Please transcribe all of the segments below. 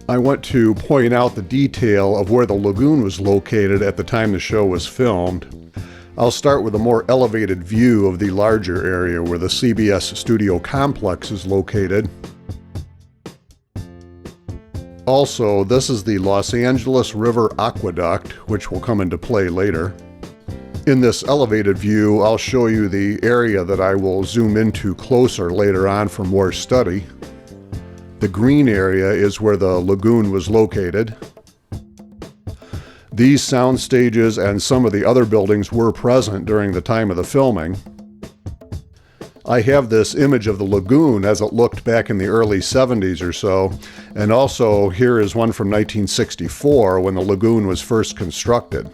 I want to point out the detail of where the lagoon was located at the time the show was filmed. I'll start with a more elevated view of the larger area where the CBS studio complex is located. Also, this is the Los Angeles River Aqueduct, which will come into play later. In this elevated view, I'll show you the area that I will zoom into closer later on for more study. The green area is where the lagoon was located. These sound stages and some of the other buildings were present during the time of the filming. I have this image of the lagoon as it looked back in the early 70s or so, and also here is one from 1964 when the lagoon was first constructed.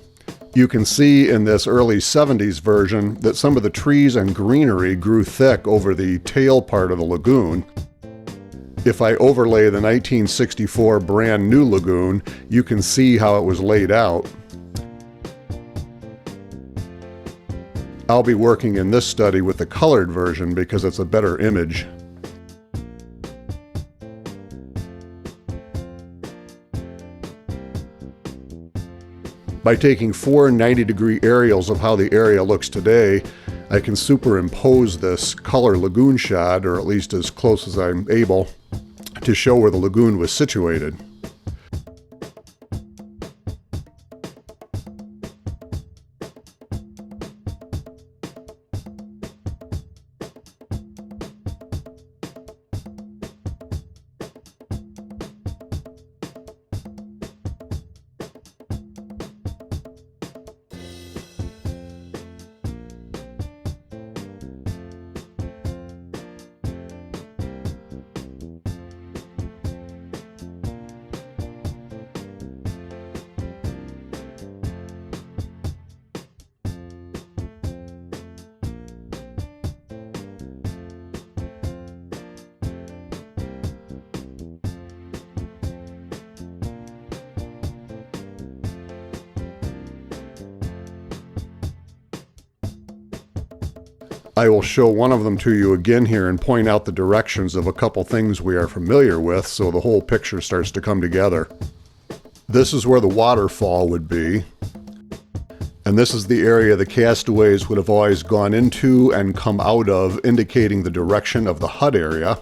You can see in this early 70s version that some of the trees and greenery grew thick over the tail part of the lagoon. If I overlay the 1964 brand new lagoon, you can see how it was laid out. I'll be working in this study with the colored version because it's a better image. By taking four 90-degree aerials of how the area looks today, I can superimpose this color lagoon shot, or at least as close as I'm able, to show where the lagoon was situated. I will show one of them to you again here and point out the directions of a couple things we are familiar with so the whole picture starts to come together. This is where the waterfall would be, and this is the area the castaways would have always gone into and come out of, indicating the direction of the hut area.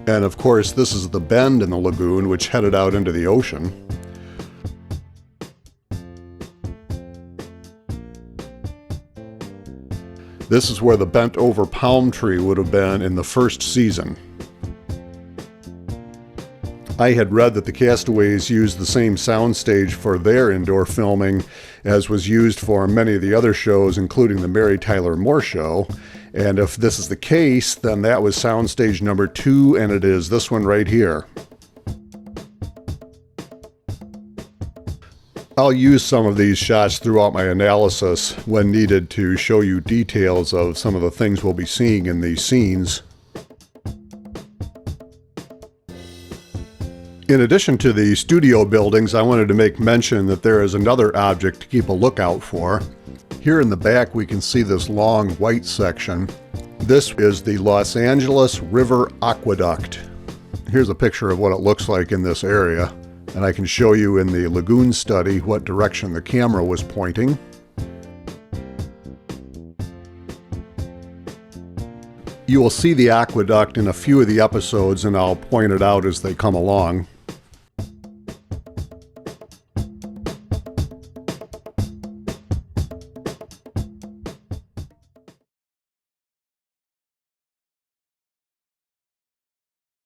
And of course, this is the bend in the lagoon which headed out into the ocean. This is where the bent over palm tree would have been in the first season. I had read that the castaways used the same soundstage for their indoor filming as was used for many of the other shows, including the Mary Tyler Moore Show. And if this is the case, then that was soundstage number 2, and it is this one right here. I'll use some of these shots throughout my analysis when needed to show you details of some of the things we'll be seeing in these scenes. In addition to the studio buildings, I wanted to make mention that there is another object to keep a lookout for. Here in the back we can see this long white section. This is the Los Angeles River Aqueduct. Here's a picture of what it looks like in this area, and I can show you in the lagoon study what direction the camera was pointing. You will see the aqueduct in a few of the episodes, and I'll point it out as they come along.